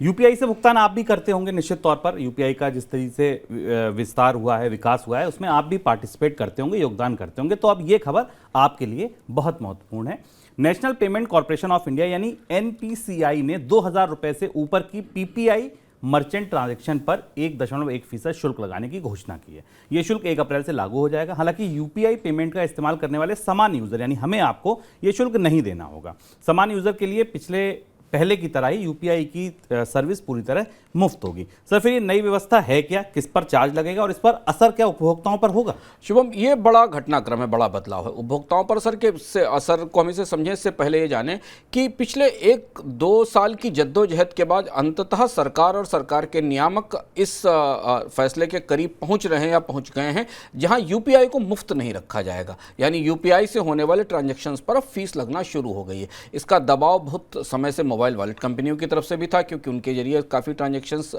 UPI से भुगतान आप भी करते होंगे निश्चित तौर पर। यूपीआई का जिस तरीके से विस्तार हुआ है, विकास हुआ है, उसमें आप भी पार्टिसिपेट करते होंगे, योगदान करते होंगे। तो अब ये खबर आपके लिए बहुत महत्वपूर्ण है। National payment corporation of India यानी एनपीसीआई ने 2000 रुपए से ऊपर की पीपीआई मर्चेंट ट्रांजैक्शन पर 1.1% शुल्क लगाने की घोषणा की है। यह शुल्क 1 अप्रैल से लागू हो जाएगा। हालांकि यूपीआई पेमेंट का इस्तेमाल करने वाले सामान्य यूजर यानी हमें आपको यह शुल्क नहीं देना होगा। सामान्य यूजर के लिए पहले की तरह ही यूपीआई की सर्विस पूरी तरह मुफ्त होगी। सर, फिर ये नई व्यवस्था है क्या, किस पर चार्ज लगेगा और इस पर असर क्या उपभोक्ताओं पर होगा? शुभम, ये बड़ा घटनाक्रम है, बड़ा बदलाव है उपभोक्ताओं पर। असर को हम इसे समझें इससे पहले ये जानें कि पिछले 1-2 साल की जद्दोजहद के बाद अंततः सरकार और सरकार के नियामक इस फैसले के करीब पहुंच रहे हैं या पहुंच गए हैं जहां यूपीआई को मुफ्त नहीं रखा जाएगा। यानी यूपीआई से होने वाले ट्रांजैक्शंस पर अब फीस लगना शुरू हो गई है। इसका दबाव बहुत समय से मोबाइल वॉलेट कंपनियों की तरफ से भी था, क्योंकि उनके जरिए काफ़ी ट्रांजैक्शंस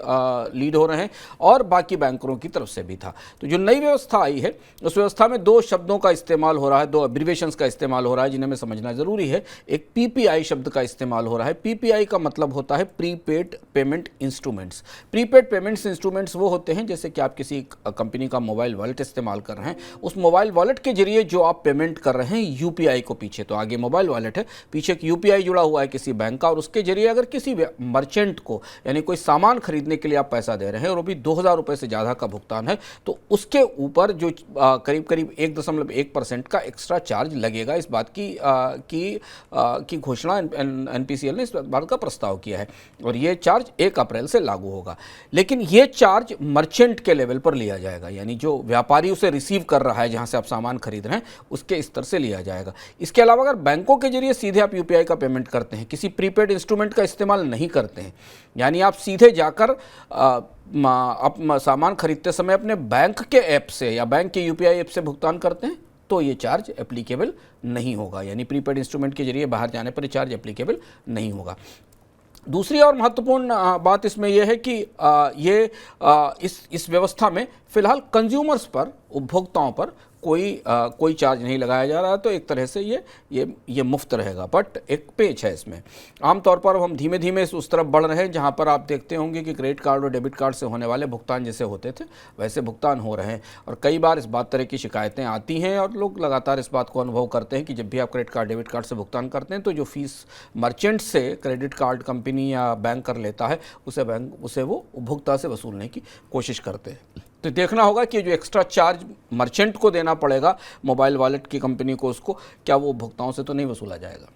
लीड हो रहे हैं, और बाकी बैंकरों की तरफ से भी था। तो जो नई व्यवस्था आई है उस व्यवस्था में 2 शब्दों का इस्तेमाल हो रहा है, 2 एब्रिविएशंस का इस्तेमाल हो रहा है, जिन्हें हमें समझना जरूरी है। एक पीपीआई शब्द का इस्तेमाल हो रहा है। पीपीआई का मतलब होता है prepaid payment instruments. Prepaid payments instruments वो होते हैं जैसे कि आप किसी कंपनी का मोबाइल वॉलेट इस्तेमाल कर रहे हैं, उस मोबाइल वॉलेट के जरिए जो आप पेमेंट कर रहे हैं यूपीआई को, पीछे तो आगे मोबाइल वॉलेट है, पीछे एक यूपीआई जुड़ा हुआ है किसी बैंक का, और उसके जरिए अगर किसी मर्चेंट को यानी कोई सामान खरीदने के लिए आप पैसा दे रहे हैं और वो भी 2000 रुपए से ज़्यादा का भुगतान है, तो उसके ऊपर जो करीब करीब 1.1% का एक्स्ट्रा चार्ज लगेगा। इस बात की घोषणा एनपीसीएल ने इस बात का प्रस्ताव किया है, और ये चार्ज 1 अप्रैल से लागू होगा। लेकिन ये चार्ज मर्चेंट के लेवल पर लिया जाएगा, यानी जो व्यापारी उसे रिसीव कर रहा है, जहां से आप सामान खरीद रहे हैं, उसके स्तर से लिया जाएगा। इसके अलावा अगर बैंकों के जरिए सीधे आप यूपीआई का पेमेंट करते हैं, किसी प्रीपेड इंस्ट्रूमेंट का इस्तेमाल नहीं करते हैं, यानी आप सीधे जाकर आप सामान खरीदते समय अपने बैंक के ऐप से या बैंक के यूपीआई ऐप से भुगतान करते हैं, तो ये चार्ज एप्लीकेबल नहीं होगा। यानी प्रीपेड इंस्ट्रूमेंट के जरिए बाहर जाने पर ये चार्ज एप्लीकेबल नहीं होगा। दूसरी और महत्वपूर्ण बात इसमें यह है कि इस व्यवस्था में फिलहाल कंज्यूमर्स पर, उपभोक्ताओं पर कोई चार्ज नहीं लगाया जा रहा है। तो एक तरह से ये मुफ्त रहेगा। बट एक पेच है इसमें। आमतौर पर हम धीमे धीमे उस तरफ बढ़ रहे हैं जहां पर आप देखते होंगे कि क्रेडिट कार्ड और डेबिट कार्ड से होने वाले भुगतान जैसे होते थे वैसे भुगतान हो रहे हैं। और कई बार इस तरह की शिकायतें आती हैं और लोग लगातार इस बात को अनुभव करते हैं कि जब भी आप क्रेडिट कार्ड डेबिट कार्ड से भुगतान करते हैं तो जो फीस मर्चेंट से क्रेडिट कार्ड कंपनी या बैंक कर लेता है उसे वो उपभोक्ता से वसूलने की कोशिश करते हैं। तो देखना होगा कि जो एक्स्ट्रा चार्ज मर्चेंट को देना पड़ेगा मोबाइल वॉलेट की कंपनी को, उसको क्या वो उपभोक्ताओं से तो नहीं वसूला जाएगा।